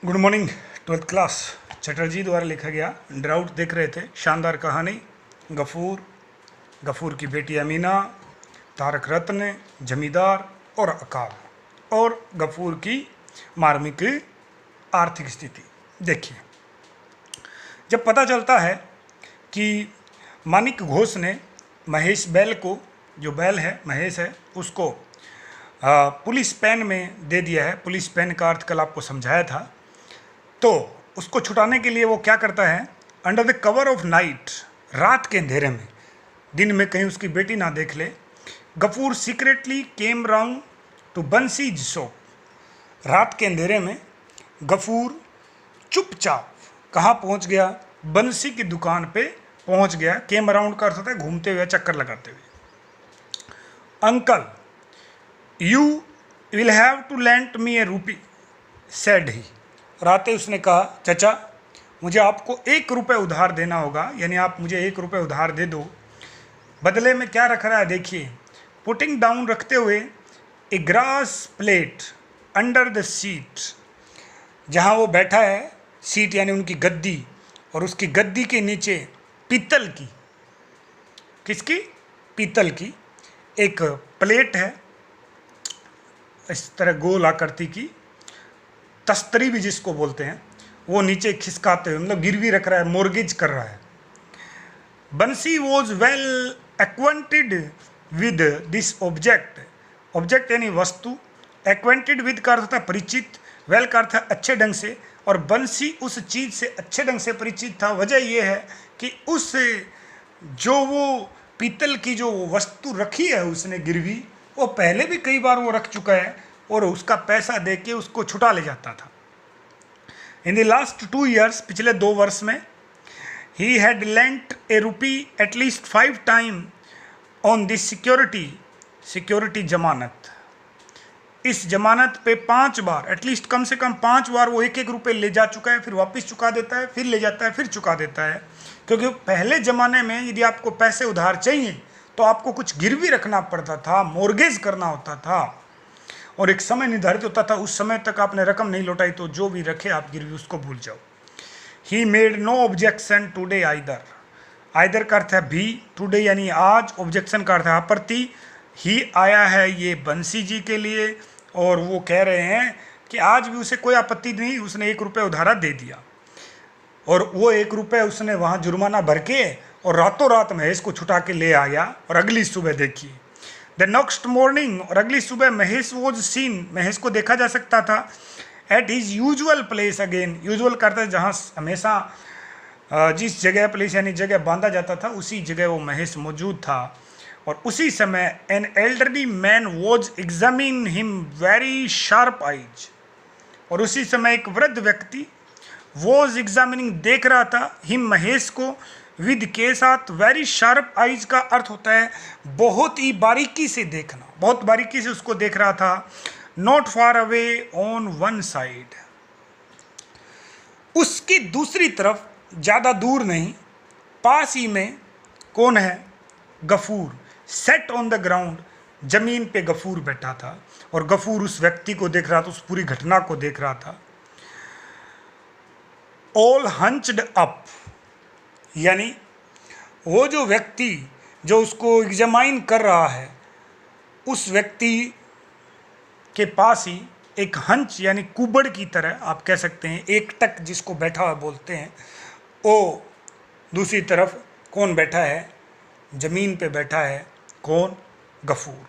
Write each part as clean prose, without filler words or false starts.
Good morning twelfth class. Chatterjee द्वारा लिखा गया ड्राउट देख रहे थे। शानदार कहानी। गफूर की बेटी अमीना, तारक रत्न, जमींदार और अकाल, और गफूर की मार्मिक आर्थिक स्थिति। देखिए, जब पता चलता है कि मानिक घोष ने महेश बैल को, जो बैल है महेश है, उसको पुलिस पेन में दे दिया है। पुलिस पेन का अर्थ कल आपको समझाया था। तो उसको छुटाने के लिए वो क्या करता है, under the cover of night, रात के अंधेरे में, दिन में कहीं उसकी बेटी ना देख ले, Gafur secretly came round to Bansi shop. रात के अंधेरे में गफूर चुपचाप कहाँ पहुँच गया, बंसी की दुकान पे पहुँच गया। केम राउंड का अर्थ होता है घूमते हुए, चक्कर लगाते हुए। Uncle, you will have to lent me a rupee, said ही। राते उसने कहा, चचा मुझे आपको 1 रुपये उधार देना होगा, यानी आप मुझे 1 रुपये उधार दे दो। बदले में क्या रख रहा है देखिए, पुटिंग डाउन रखते हुए a grass plate under the seat, जहाँ वो बैठा है, सीट यानी उनकी गद्दी, और उसकी गद्दी के नीचे पीतल की, किसकी, पीतल की एक प्लेट है, इस तरह गोल आकृति की, तस्तरी भी जिसको बोलते हैं, वो नीचे खिसकाते हुए, मतलब गिरवी रख रहा है, मोर्गेज कर रहा है। बंसी was well acquainted with this object, object यानी वस्तु, एक्वेंटेड विद का अर्थ होता है परिचित, वेल का अर्थ है अच्छे ढंग से, और बंसी उस चीज़ से अच्छे ढंग से परिचित था। वजह यह है कि उस जो वो पीतल की जो वस्तु रखी है उसने गिरवी, वो पहले भी कई बार वो रख चुका है, और उसका पैसा दे के उसको छुटा ले जाता था। इन द लास्ट 2 years, पिछले 2 वर्ष में, ही हैड लेंट ए रूपी at least 5 time on this security, security जमानत, इस जमानत पे 5 बार, एटलीस्ट कम से कम 5 बार वो 1-1 रुपये ले जा चुका है, फिर वापस चुका देता है, फिर ले जाता है, फिर चुका देता है। क्योंकि पहले ज़माने में यदि आपको पैसे उधार चाहिए तो आपको कुछ गिरवी रखना पड़ता था, मोर्गेज करना होता था, और एक समय निर्धारित होता था, उस समय तक आपने रकम नहीं लौटाई तो जो भी रखे आप गिरवी उसको भूल जाओ। He made no objection today either, either का अर्थ है भी, टुडे यानी आज, ऑब्जेक्शन का अर्थ है आपत्ति। ही आया है ये बंसी जी के लिए, और वो कह रहे हैं कि आज भी उसे कोई आपत्ति नहीं, उसने 1 रुपये उधारा दे दिया, और वो 1 रुपये उसने वहाँ जुर्माना भर के और रातों रात महेश को छुटा के ले आया। और अगली सुबह देखिए, द नेक्स्ट मॉर्निंग, और अगली सुबह महेश वॉज सीन, महेश को देखा जा सकता था, at his usual place again, usual करता है जहाँ हमेशा जिस जगह, प्लेस यानी जगह बांधा जाता था, उसी जगह वो महेश मौजूद था। और उसी समय an elderly man was examine him very sharp eyes, और उसी समय एक वृद्ध व्यक्ति वॉज एग्जामिनिंग, देख रहा था, हिम महेश को, विद के साथ, वेरी शार्प आइज का अर्थ होता है बहुत ही बारीकी से देखना, बहुत बारीकी से उसको देख रहा था। Not far away on one side, उसकी दूसरी तरफ, ज़्यादा दूर नहीं, पास ही में कौन है, Gafur, sat on the ground, जमीन पे गफूर बैठा था, और गफूर उस व्यक्ति को देख रहा था, उस पूरी घटना को देख रहा था। ऑल हंच्ड अप, यानी वो जो व्यक्ति जो उसको एग्जामाइन कर रहा है, उस व्यक्ति के पास ही एक हंच यानी कुबड़ की तरह आप कह सकते हैं, एकटक जिसको बैठा हुआ बोलते हैं, वो दूसरी तरफ कौन बैठा है, जमीन पे बैठा है, कौन, Gafur.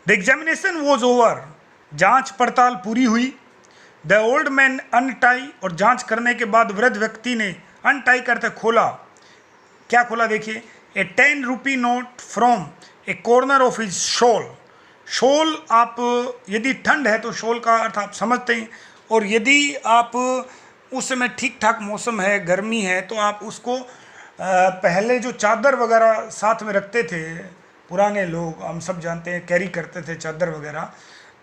The examination was over, जांच पड़ताल पूरी हुई। द ओल्ड मैन अनटाई, और जांच करने के बाद वृद्ध व्यक्ति ने अनटाई करते खोला, क्या खोला देखिए, ए 10 rupee note from A corner of his shawl. Shawl, आप यदि ठंड है तो शॉल का अर्थ आप समझते हैं, और यदि आप उस समय ठीक ठाक मौसम है, गर्मी है, तो आप उसको पहले जो चादर वगैरह साथ में रखते थे पुराने लोग, हम सब जानते हैं, कैरी करते थे चादर वगैरह,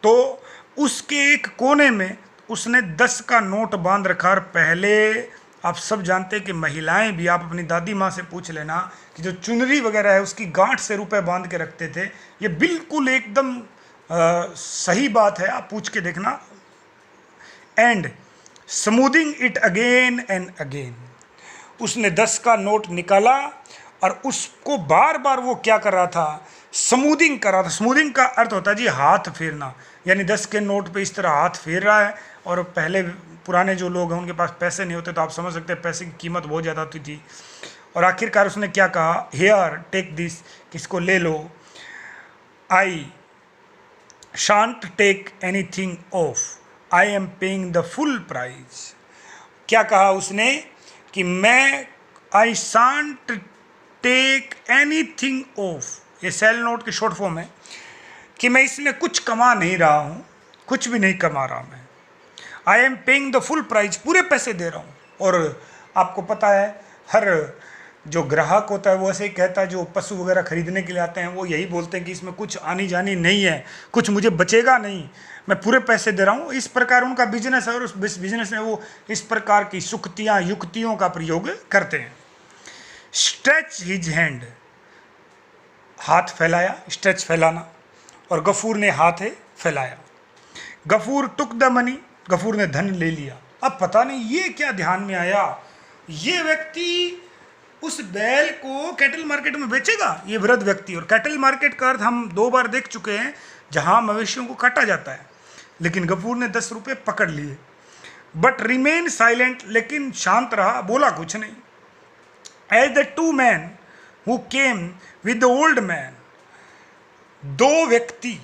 तो उसके एक कोने में उसने 10 का नोट बांध रखा। और पहले आप सब जानते हैं कि महिलाएं भी, आप अपनी दादी माँ से पूछ लेना कि जो चुनरी वगैरह है उसकी गांठ से रुपए बांध के रखते थे। ये बिल्कुल एकदम सही बात है, आप पूछ के देखना। And smoothing it again and again. उसने 10 का नोट निकाला और उसको बार बार वो क्या कर रहा था, स्मूथिंग कर रहा था। स्मूथिंग का अर्थ होता है जी हाथ फेरना, यानी 10 के नोट पे इस तरह हाथ फेर रहा है। और पहले पुराने जो लोग हैं उनके पास पैसे नहीं होते, तो आप समझ सकते हैं पैसे की कीमत बहुत ज़्यादा होती थी। और आखिरकार उसने क्या कहा, हेयर टेक दिस, किसको ले लो, I shan't take anything off, I am paying the full price. क्या कहा उसने कि मैं I shan't take anything off, ये सेल नोट की शॉर्ट फॉर्म है कि मैं इसमें कुछ कमा नहीं रहा हूँ, कुछ भी नहीं कमा रहा मैं। I am paying the full price, पूरे पैसे दे रहा हूँ। और आपको पता है हर जो ग्राहक होता है वो ऐसे ही कहता है, जो पशु वगैरह खरीदने के लिए आते हैं वो यही बोलते हैं कि इसमें कुछ आनी जानी नहीं है, कुछ मुझे बचेगा नहीं, मैं पूरे पैसे दे रहा हूँ। इस प्रकार उनका बिजनेस है और उस बिजनेस में वो इस प्रकार की सुक्तियाँ युक्तियों का प्रयोग करते हैं। स्ट्रेच हिज हैंड, हाथ फैलाया, स्ट्रेच फैलाना, और गफूर ने हाथ फैलाया। Gafur took the money, Gafur ने धन ले लिया। अब पता नहीं ये क्या ध्यान में आया, ये व्यक्ति उस बैल को कैटल मार्केट में बेचेगा, ये वृद्ध व्यक्ति। और कैटल मार्केट का अर्थ हम 2 बार देख चुके हैं, जहां मवेशियों को काटा जाता है। लेकिन गफूर ने 10 रुपये पकड़ लिए, बट रिमेन साइलेंट, लेकिन शांत रहा, बोला कुछ नहीं। As the 2 men who came with the old man, दो व्यक्ति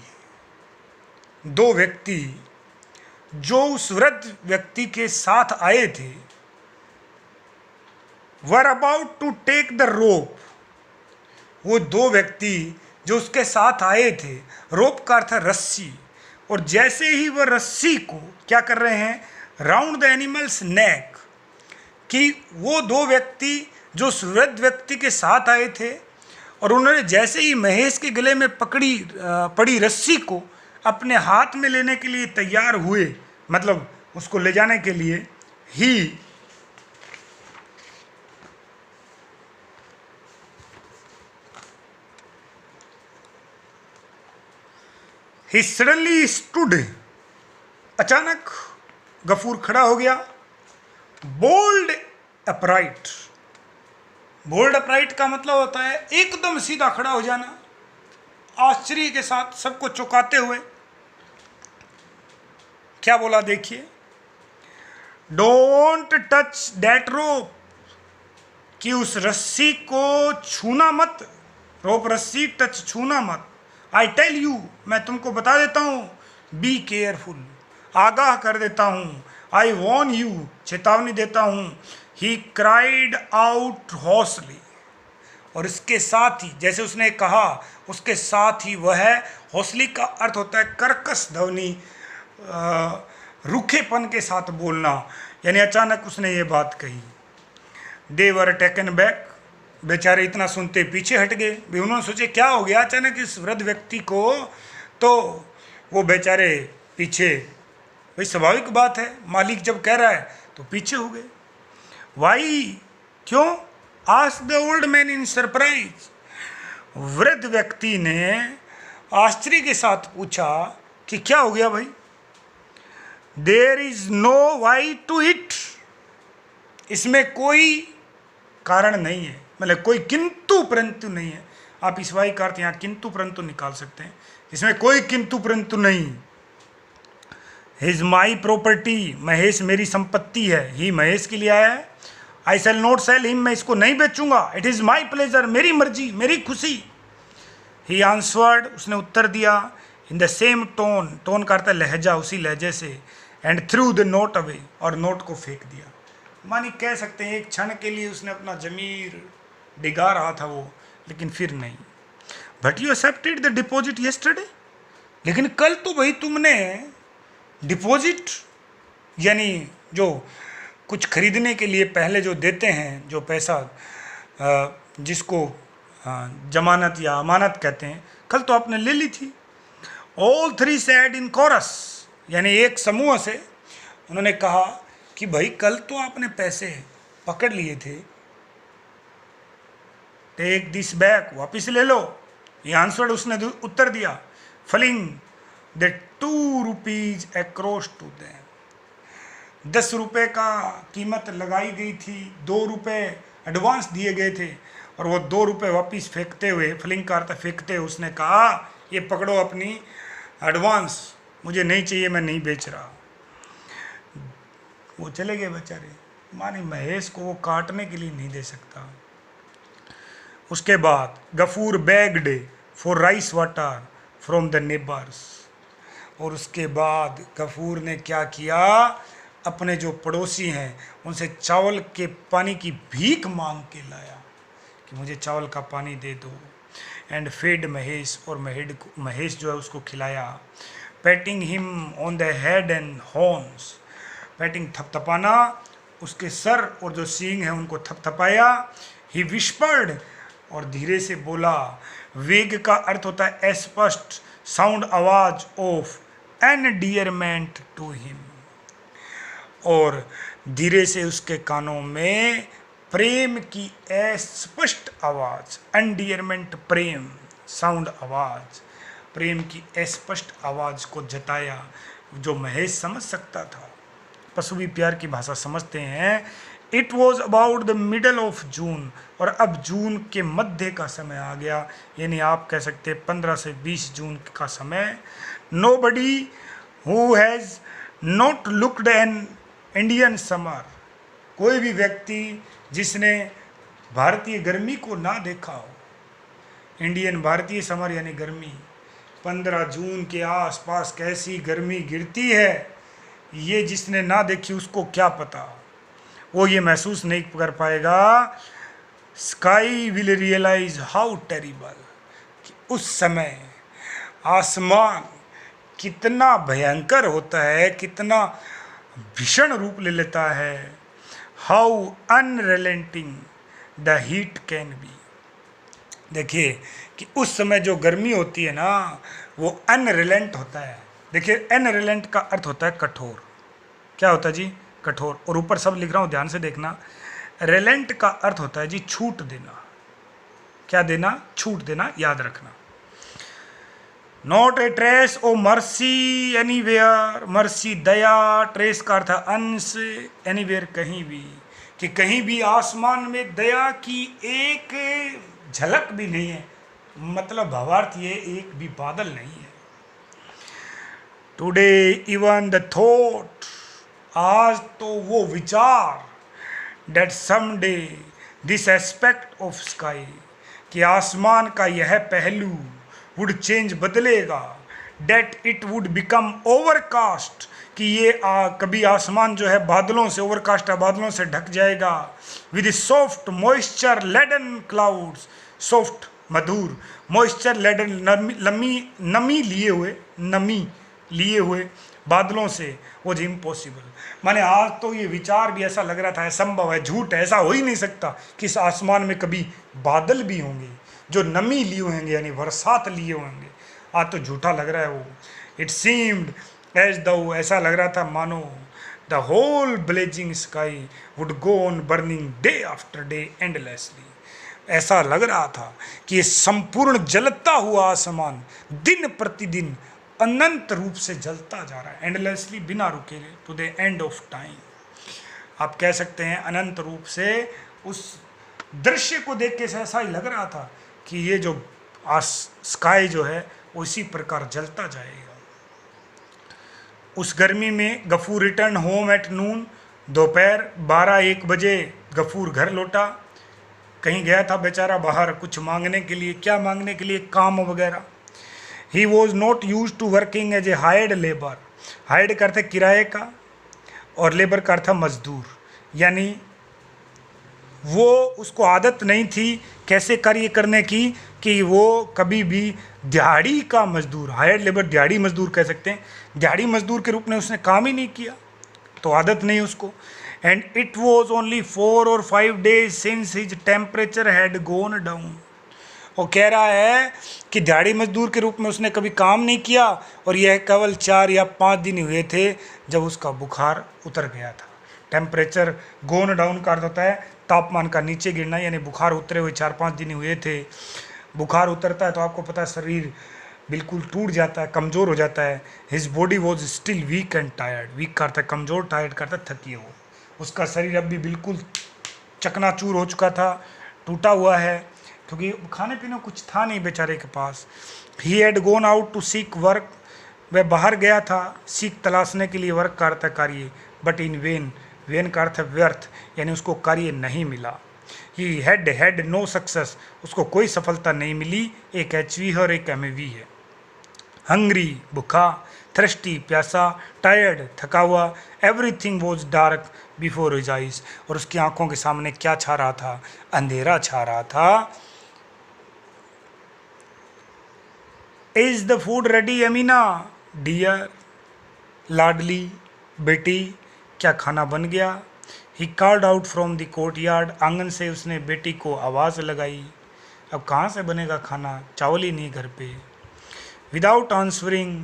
जो उस वृद्ध व्यक्ति के साथ आए थे, were about to take the rope, वो 2 व्यक्ति जो उसके साथ आए थे, रोप का अर्थ है रस्सी, और जैसे ही वह रस्सी को क्या कर रहे हैं, राउंड द एनिमल्स नेक, कि वो 2 व्यक्ति जो उस वृद्ध व्यक्ति के साथ आए थे, और उन्होंने जैसे ही महेश के गले में पड़ी रस्सी को अपने हाथ में लेने के लिए तैयार हुए, मतलब उसको ले जाने के लिए, ही सडनली स्टूड, अचानक गफूर खड़ा हो गया। बोल्ड अपराइट, बोल्ड अपराइट का मतलब होता है एकदम सीधा खड़ा हो जाना, आश्चर्य के साथ, सबको चौंकाते हुए। क्या बोला देखिए, डोंट टच दैट रोप, कि उस रस्सी को छूना मत, रोप रस्सी टच छूना मत। आई टेल यू, मैं तुमको बता देता हूँ, बी केयरफुल, आगाह कर देता हूँ। आई वॉर्न यू, चेतावनी देता हूँ। ही क्राइड आउट हॉर्सली, और इसके साथ ही, जैसे उसने कहा उसके साथ ही वह, हौसली का अर्थ होता है कर्कश ध्वनि, रूखेपन के साथ बोलना, यानी अचानक उसने ये बात कही। दे वर टेकन बैक, बेचारे इतना सुनते पीछे हट गए। भी उन्होंने सोचे क्या हो गया अचानक इस वृद्ध व्यक्ति को, तो वो बेचारे पीछे, भाई स्वाभाविक बात है, मालिक जब कह रहा है तो पीछे हो गए। वाई, क्यों, ask the old man in surprise, वृद्ध व्यक्ति ने आश्चर्य के साथ पूछा कि क्या हो गया भाई। There is no why to it, इसमें कोई कारण नहीं है, मतलब कोई किंतु परंतु नहीं है। आप इस वाई का अर्थ यहाँ किंतु परंतु निकाल सकते हैं, इसमें कोई किंतु परंतु नहीं। हिज माई प्रॉपर्टी, महेश मेरी संपत्ति है, ही महेश के लिए आया है। आई सेल नोट सेल हिम, मैं इसको नहीं बेचूंगा। इट इज़ माई प्लेजर, मेरी मर्जी, मेरी खुशी। ही आंसवर्ड, उसने उत्तर दिया। In the same tone, tone का अर्थ है लहजा, उसी लहजे से। And through the note away, और नोट को फेंक दिया। मानी कह सकते हैं एक क्षण के लिए उसने अपना जमीर डिगा रहा था वो, लेकिन फिर नहीं। But you accepted the deposit yesterday, लेकिन कल तो भाई तुमने डिपॉजिट, यानी जो कुछ खरीदने के लिए पहले जो देते हैं, जो पैसा जिसको जमानत या अमानत कहते हैं, कल तो आपने ले ली थी। All three said in chorus, यानी एक समूह से उन्होंने कहा कि भाई कल तो आपने पैसे पकड़ लिए थे, टेक दिस बैक, वापिस ले लो। ये आंसर उसने उत्तर दिया, flinging the 2 rupees across to them, 10 रुपये का कीमत लगाई गई थी, 2 रुपये एडवांस दिए गए थे, और वो 2 रुपये वापस फेंकते हुए, फिलिंग करते फेंकते हुए उसने कहा ये पकड़ो अपनी एडवांस, मुझे नहीं चाहिए, मैं नहीं बेच रहा। वो चले गए बेचारे। मानी महेश को वो काटने के लिए नहीं दे सकता। उसके बाद Gafur begged for rice water from the neighbours, और उसके बाद गफूर ने क्या किया, अपने जो पड़ोसी हैं उनसे चावल के पानी की भीख मांग के लाया कि मुझे चावल का पानी दे दो। एंड फेड महेश, और महेश जो है उसको खिलाया। Patting him on the head and horns, patting थपथपाना, उसके सर और जो सींग है उनको थपथपाया। ही विस्पर्ड, और धीरे से बोला। वेग का अर्थ होता है स्पष्ट, साउंड आवाज ऑफ एनडियरमेंट टू हिम, और धीरे से उसके कानों में प्रेम की स्पष्ट आवाज, एनडियरमेंट प्रेम, साउंड आवाज, प्रेम की स्पष्ट आवाज को जताया, जो महेश समझ सकता था। पशु भी प्यार की भाषा समझते हैं। It was about the middle of June, और अब जून के मध्य का समय आ गया, यानी आप कह सकते हैं 15 से 20 जून का समय। Nobody who has not looked an Indian summer, कोई भी व्यक्ति जिसने भारतीय गर्मी को ना देखा हो, इंडियन भारतीय समर यानी गर्मी, 15 जून के आसपास कैसी गर्मी गिरती है, ये जिसने ना देखी उसको क्या पता, वो ये महसूस नहीं कर पाएगा। Sky will realise how terrible, कि उस समय आसमान कितना भयंकर होता है, कितना भीषण रूप ले लेता है। How unrelenting the heat can be, देखिए कि उस समय जो गर्मी होती है ना वो अनरिलेंट होता है। देखिए अनरिलेंट का अर्थ होता है कठोर। क्या होता है जी? कठोर। और ऊपर सब लिख रहा हूँ, ध्यान से देखना। रिलेंट का अर्थ होता है जी छूट देना। क्या देना? छूट देना, याद रखना। Not a trace of mercy anywhere, mercy दया, ट्रेस का अर्थ अंश, एनीवेयर कहीं भी, कि कहीं भी आसमान में दया की एक झलक भी नहीं है, मतलब भावार्थ ये एक भी बादल नहीं है। टुडे इवन द थॉट, आज तो वो विचार, that someday this aspect of sky, कि आसमान का यह पहलू वुड चेंज, बदलेगा, that it would become overcast, कि ये कभी आसमान जो है बादलों से, ओवरकास्ट है, बादलों से ढक जाएगा, with soft moisture laden clouds, soft मधुर, मॉइस्चर लेडन नमी लिए हुए बादलों से, वो इज इम्पॉसिबल। माने आज तो ये विचार भी ऐसा लग रहा था असंभव है, झूठ है, ऐसा हो ही नहीं सकता कि इस आसमान में कभी बादल भी होंगे जो नमी लिए होंगे, यानी बरसात लिए होंगे। आज तो झूठा लग रहा है वो। इट सीम्ड एज दो, ऐसा लग रहा था मानो the whole blazing sky would go on burning day after day endlessly, ऐसा लग रहा था कि ये संपूर्ण जलता हुआ आसमान दिन प्रतिदिन अनंत रूप से जलता जा रहा है, एंडलेसली, बिना रुके, to the end of time. आप कह सकते हैं अनंत रूप से। उस दृश्य को देख के ऐसा ही लग रहा था कि ये जो स्काई जो है वो इसी प्रकार जलता जाएगा। उस गर्मी में Gafur return home at noon, दोपहर 12-1 बजे गफूर घर लौटा। कहीं गया था बेचारा बाहर कुछ मांगने के लिए। क्या मांगने के लिए? काम वगैरह। He was not used to working as a hired labour, hired का अर्थ है किराए का, और लेबर का अर्थ है मजदूर, यानी वो उसको आदत नहीं थी कैसे कार्य करने की, कि वो कभी भी दिहाड़ी का मजदूर, हायर्ड लेबर, दिहाड़ी मजदूर कह सकते हैं, दिहाड़ी मजदूर के रूप में उसने काम ही नहीं किया, तो आदत नहीं उसको। And it was only 4 or 5 days since his temperature had gone down. वो कह रहा है कि दिहाड़ी मजदूर के रूप में उसने कभी काम नहीं किया, और यह केवल 4 या 5 दिन हुए थे जब उसका बुखार उतर गया था। टेम्परेचर गोन डाउन का अर्थ होता है तापमान का नीचे गिरना, यानी बुखार उतरे हुए 4-5 दिन हुए थे। बुखार उतरता है तो आपको पता है शरीर बिल्कुल टूट जाता है, कमज़ोर हो जाता है। His body was still weak and tired, weak करता है कमज़ोर, टायर्ड करता है थकी हो। उसका शरीर अब भी बिल्कुल चकनाचूर हो चुका था, टूटा हुआ है, क्योंकि खाने पीने कुछ था नहीं बेचारे के पास। He had gone out to seek work, वह बाहर गया था सीख तलाशने के लिए, वर्क का अर्थ कार्य, बट इन वेन, वेन का अर्थ व्यर्थ, यानी उसको कार्य नहीं मिला। ही हैड नो सक्सेस, उसको कोई सफलता नहीं मिली। एक एचवी है और एक एमवी है। हंग्री भूखा, थ्रस्टी प्यासा, टायर्ड थका हुआ, everything was dark before his eyes, और उसकी आंखों के सामने क्या छा रहा था? अंधेरा छा रहा था। Is the food ready Amina? Dear, लाडली बेटी, क्या खाना बन गया? He called out from the courtyard, आंगन से उसने बेटी को आवाज़ लगाई। अब कहाँ से बनेगा खाना, चावल ही नहीं घर पे। विदाउट आंसरिंग,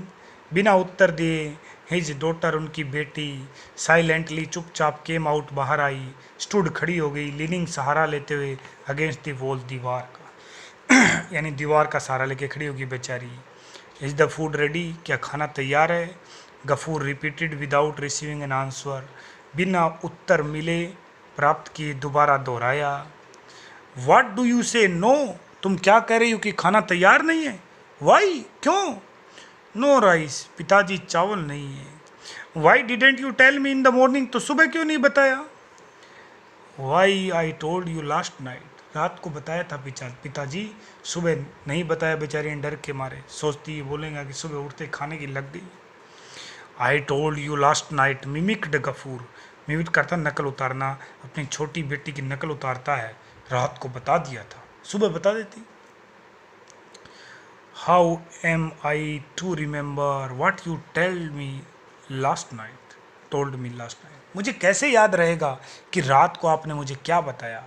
बिना उत्तर दिए, हिज डॉटर, उनकी बेटी, साइलेंटली चुपचाप केम आउट, बाहर आई, स्टूड खड़ी हो गई, लीनिंग सहारा लेते हुए, अगेंस्ट द वॉल, दीवार का यानी दीवार का सहारा लेके खड़ी होगी बेचारी। Is the food ready? क्या खाना तैयार है? Gafur repeated without receiving an answer, बिना उत्तर मिले प्राप्त किए दोबारा दोहराया। What do you say? No, तुम क्या कह रही हो कि खाना तैयार नहीं है? वाई, क्यों? नो राइस, पिताजी चावल नहीं है। Why didn't you tell me in the morning, तो सुबह क्यों नहीं बताया? Why I told you last night, रात को बताया था पिताजी, सुबह नहीं बताया। बेचारी डर के मारे सोचती है बोलेगा कि सुबह उठते खाने की लग गई। I told you last night, mimicked Gafur, mimic करता नकल उतारना, अपनी छोटी बेटी की नकल उतारता है। रात को बता दिया था, सुबह बता देती। How am I to remember what you tell me last night, told me last night, मुझे कैसे याद रहेगा कि रात को आपने मुझे क्या बताया।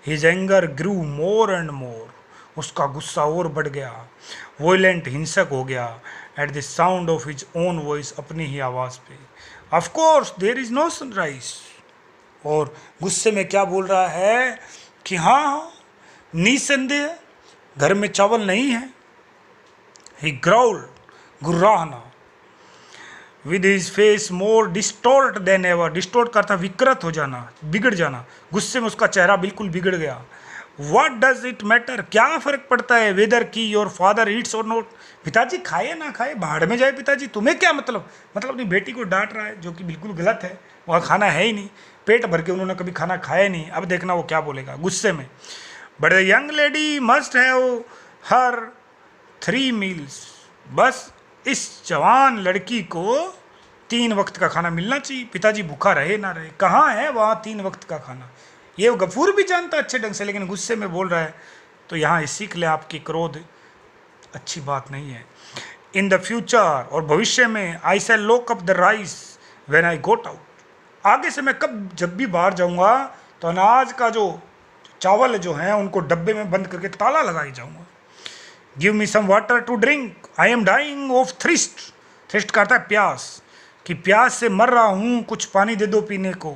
His anger grew more and more, उसका गुस्सा और बढ़ गया। वोलेंट, हिंसक हो गया। At the sound of his own voice, अपनी ही आवाज़ पे। Of course there is no sunrise, और गुस्से में क्या बोल रहा है कि हाँ, निसंदेह घर में चावल नहीं है। ही ग्राउल्ड, गुर्राहना। With his face more distort than ever, distort करता विकृत हो जाना, बिगड़ जाना। गुस्से में उसका चेहरा बिल्कुल बिगड़ गया। What does it matter, क्या फ़र्क पड़ता है वेदर की योर फादर ईट्स और नोट, पिताजी खाए ना खाए, भाड़ में जाए पिताजी, तुम्हें क्या मतलब अपनी बेटी को डांट रहा है, जो कि बिल्कुल गलत है। वहाँ खाना है ही नहीं, पेट भर के उन्होंने कभी खाना खाया नहीं। अब देखना वो क्या बोलेगा गुस्से में। But the young lady must have her 3 meals, बस इस जवान लड़की को 3 वक्त का खाना मिलना चाहिए। पिताजी भूखा रहे ना रहे, कहाँ है वहाँ 3 वक्त का खाना। ये गफूर भी जानता अच्छे ढंग से, लेकिन गुस्से में बोल रहा है। तो यहाँ सीख ले, आपकी क्रोध अच्छी बात नहीं है। इन द फ्यूचर, और भविष्य में, I shall lock up the rice when I got out, आगे से मैं जब भी बाहर जाऊँगा तो अनाज का जो चावल जो हैं उनको डब्बे में बंद करके ताला लगाई जाऊँगा। Give me some water to drink, I am dying of thirst, thirst करता है प्यास, कि प्यास से मर रहा हूँ, कुछ पानी दे दो पीने को।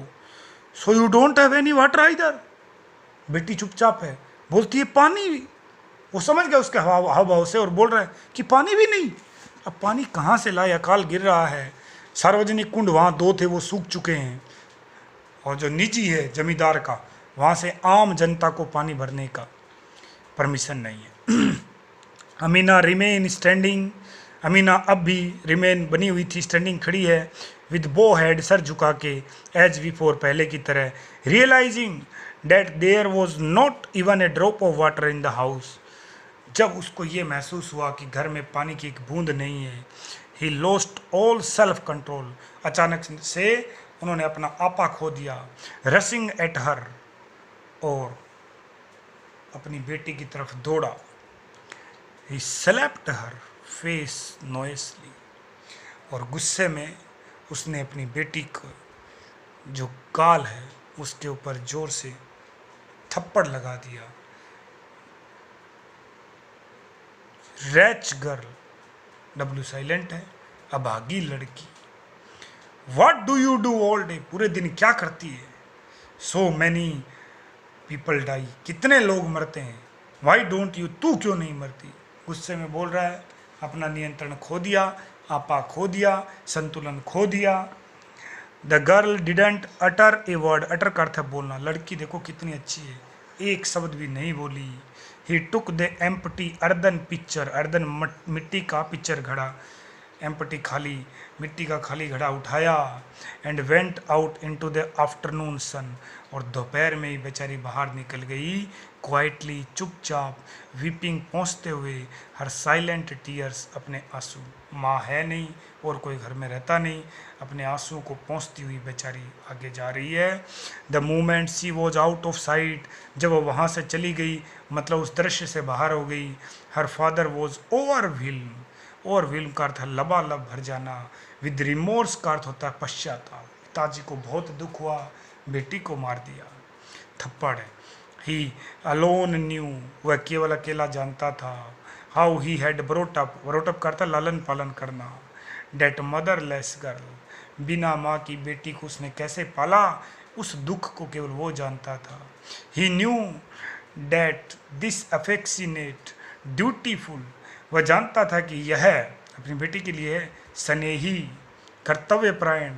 So you don't have any water either, बेटी चुपचाप है, बोलती है पानी भी। वो समझ गया उसके हाव भाव से और बोल रहा है कि पानी भी नहीं। अब पानी कहाँ से लाए, अकाल गिर रहा है। सार्वजनिक कुंड वहाँ 2 थे, वो सूख चुके हैं, और जो निजी है जमींदार का, वहाँ से आम जनता को पानी भरने का परमिशन नहीं है। अमीना रिमेन स्टैंडिंग, अमीना अब भी रिमेन बनी हुई थी, स्टैंडिंग खड़ी है। विद बो हेड, सर झुका के, एज बिफोर, पहले की तरह। Realising that there was not even a drop of water in the house, जब उसको ये महसूस हुआ कि घर में पानी की एक बूंद नहीं है। He lost all self control, अचानक से उन्होंने अपना आपा खो दिया। रसिंग एट हर, और अपनी बेटी की तरफ दौड़ा। ही स्लैप्ड हर फेस नॉइसली, और गुस्से में उसने अपनी बेटी को जो गाल है उसके ऊपर जोर से थप्पड़ लगा दिया। रैच गर्ल, डब्ल्यू साइलेंट है, अभागी लड़की। What do you do all day, पूरे दिन क्या करती है। सो मैनी पीपल डाई, कितने लोग मरते हैं। वाई डोंट यू, तू क्यों नहीं मरती। गुस्से में बोल रहा है, अपना नियंत्रण खो दिया, आपा खो दिया, संतुलन खो दिया। The girl didn't utter a word, utter का अर्थ है बोलना। लड़की देखो कितनी अच्छी है, एक शब्द भी नहीं बोली। He took the empty earthen pitcher, earthen मिट्टी का पिक्चर घड़ा, एम्प्टी खाली, मिट्टी का खाली घड़ा उठाया। And went out into the afternoon sun, और दोपहर में ही बेचारी बाहर निकल गई क्वाइटली, चुपचाप, वीपिंग, पहुँचते हुए, हर साइलेंट टीयर्स, अपने आंसू। माँ है नहीं और कोई घर में रहता नहीं, अपने आंसू को पहुँचती हुई बेचारी आगे जा रही है। The moment she was out of sight, जब वो वहाँ से चली गई, मतलब उस दृश्य से बाहर हो गई। Her father was overwhelm, overwhelm का अर्थ है लबालब भर जाना। विद रिमोर्स का अर्थ होता है पश्चाताप। पिताजी को बहुत दुख हुआ, बेटी को मार दिया। थप्पड़ है। ही अलोन न्यू, वह केवल अकेला जानता था। हाउ ही हैड ब्रोटअप, ब्रोटअप करता लालन पालन करना। डेट मदरलेस गर्ल, बिना माँ की बेटी को उसने कैसे पाला, उस दुख को केवल वो जानता था। He knew that this affectionate dutiful, वह जानता था कि यह अपनी बेटी के लिए स्नेही, कर्तव्यपरायण,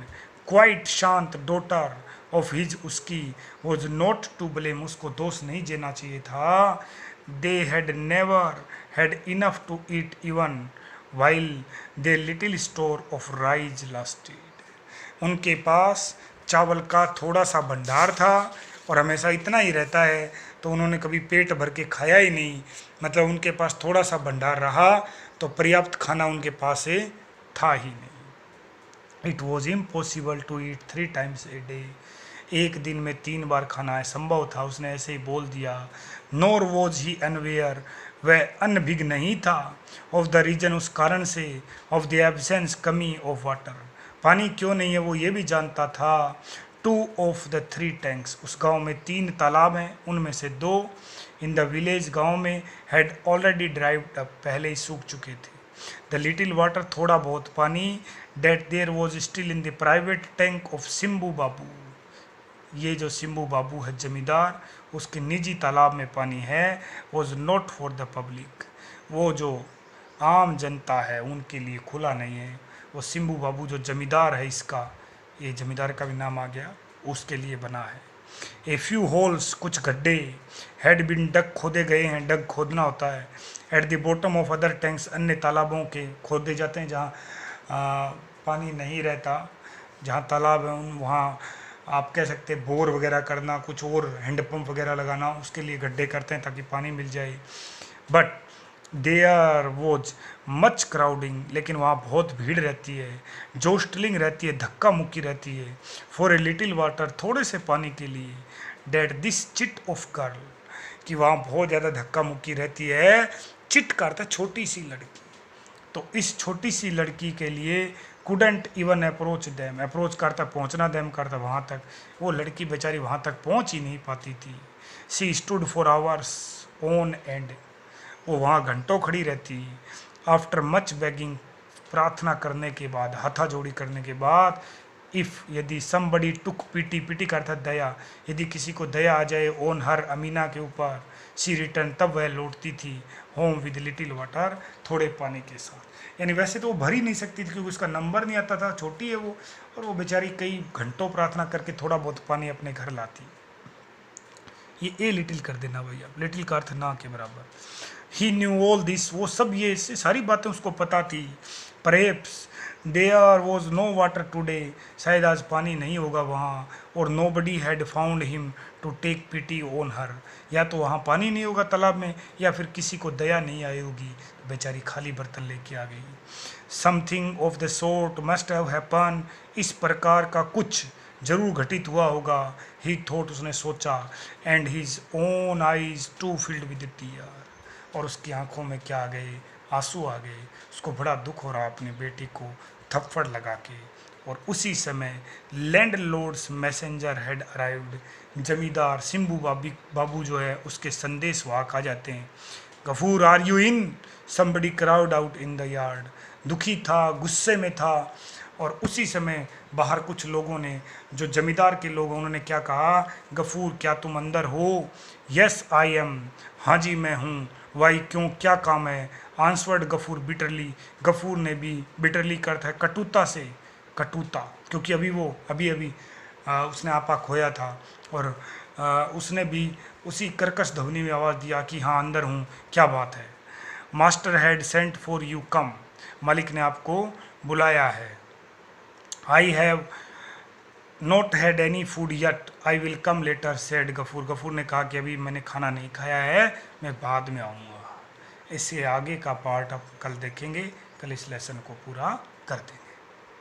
क्वाइट शांत डॉटर ऑफ हिज, उसकी वॉज नॉट टू ब्लेम, उसको दोष नहीं देना चाहिए था। They had never had enough to eat even while their little store of rice lasted, उनके पास चावल का थोड़ा सा भंडार था और हमेशा इतना ही रहता है, तो उन्होंने कभी पेट भर के खाया ही नहीं। मतलब उनके पास थोड़ा सा भंडार रहा तो पर्याप्त खाना उनके पास से था ही नहीं। It was impossible to eat 3 times a day, एक दिन में 3 बार खाना असंभव था, उसने ऐसे ही बोल दिया। नोर वॉज ही अनवेयर, वह अनभिज्ञ नहीं था। ऑफ द रीजन, उस कारण से। ऑफ द एब्सेंस, कमी ऑफ वाटर, पानी क्यों नहीं है वो ये भी जानता था। 2 of the 3 tanks, उस गांव में 3 तालाब हैं, उनमें से 2 इन द विलेज, गांव में, हैड ऑलरेडी ड्राइव्ड अप, पहले ही सूख चुके थे। द लिटिल वाटर, थोड़ा बहुत पानी, that there was still in the private tank of Simbu Babu, ये जो सिम्बू बाबू है जमींदार, उसके निजी तालाब में पानी है। Was not for the public, वो जो आम जनता है उनके लिए खुला नहीं है। वो सिम्बू बाबू जो जमींदार है, इसका ये जमींदार का भी नाम आ गया, उसके लिए बना है। ए फ्यू होल्स, कुछ गड्ढे, हैड बिन डग, खोदे गए हैं, डग खोदना होता है। At the bottom of other tanks, अन्य तालाबों के खोदे जाते हैं जहाँ पानी नहीं रहता, जहाँ तालाब है वहाँ आप कह सकते हैं बोर वगैरह करना, कुछ और हैंडपम्प वगैरह लगाना, उसके लिए गड्ढे करते हैं ताकि पानी मिल जाए। But there was much crowding, लेकिन वहाँ बहुत भीड़ रहती है, जोस्टलिंग रहती है, धक्का मुक्की रहती है। फॉर ए लिटिल वाटर, थोड़े से पानी के लिए। That this chit of girl, कि वहाँ बहुत ज़्यादा धक्का मुक्की रहती है। चिट का अर्थ है छोटी सी लड़की, तो इस छोटी सी लड़की के लिए couldn't even approach them, approach करता पहुँचना, दैम करता वहाँ तक, वो लड़की बेचारी वहाँ तक पहुँच ही नहीं पाती थी। सी stood for hours on and, वो वहाँ घंटों खड़ी रहती। आफ्टर मच बेगिंग, प्रार्थना करने के बाद, हाथाजोड़ी करने के बाद। इफ़, यदि समबडी टुक पीटी, पीटी का अर्थ है दया, यदि किसी को दया आ जाए, ऑन हर, अमीना के ऊपर। सी रिटर्न, तब वह लौटती थी होम विद लिटिल वाटर, थोड़े पानी के साथ। यानी वैसे तो वो भर ही नहीं सकती थी क्योंकि उसका नंबर नहीं आता था, छोटी है वो, और वो बेचारी कई घंटों प्रार्थना करके थोड़ा बहुत पानी अपने घर लाती। ये ए लिटिल कर देना भैया, लिटिल का अर्थ ना के बराबर। ही न्यू ऑल दिस, वो सब ये सारी बातें उसको पता थी। Perhaps there was no water today, शायद आज पानी नहीं होगा वहाँ। और nobody had found him to take pity on her, या तो वहाँ पानी नहीं होगा तालाब में, या फिर किसी को दया नहीं आई होगी, बेचारी खाली बर्तन लेके आ गई। Something of the sort must have happen, इस प्रकार का कुछ जरूर घटित हुआ होगा। ही थॉट, उसने सोचा। And his own eyes too filled with tear, और उसकी आंखों में क्या आ गए, आंसू आ गए। उसको बड़ा दुख हो रहा अपनी बेटी को थप्पड़ लगा के। और उसी समय लैंडलॉर्ड्स मैसेंजर हैड अराइव्ड, जमींदार सिम्बू बाबू जो है उसके संदेश वाहक आ जाते हैं। Gafur are you in, somebody cried out in the yard, दुखी था, गुस्से में था। और उसी समय बाहर कुछ लोगों ने, जो जमींदार के लोग, उन्होंने क्या कहा, गफूर क्या तुम अंदर हो? यस आई एम, हाँ जी मैं हूँ। वाई क्यों, क्या काम है? आंसवर्ड गफूर बिटरली, गफूर ने भी, बिटरली का अर्थ है कटुता से, कटुता, क्योंकि अभी अभी उसने आपा खोया था और उसने भी उसी कर्कश ध्वनि में आवाज़ दिया कि हाँ अंदर हूँ, क्या बात है। Master had sent for you come, मालिक ने आपको बुलाया है। I have not had any food yet, I will come later said Gafur, Gafur ने कहा कि अभी मैंने खाना नहीं खाया है, मैं बाद में आऊँगा। इससे आगे का पार्ट अब कल देखेंगे, कल इस लेसन को पूरा कर देंगे।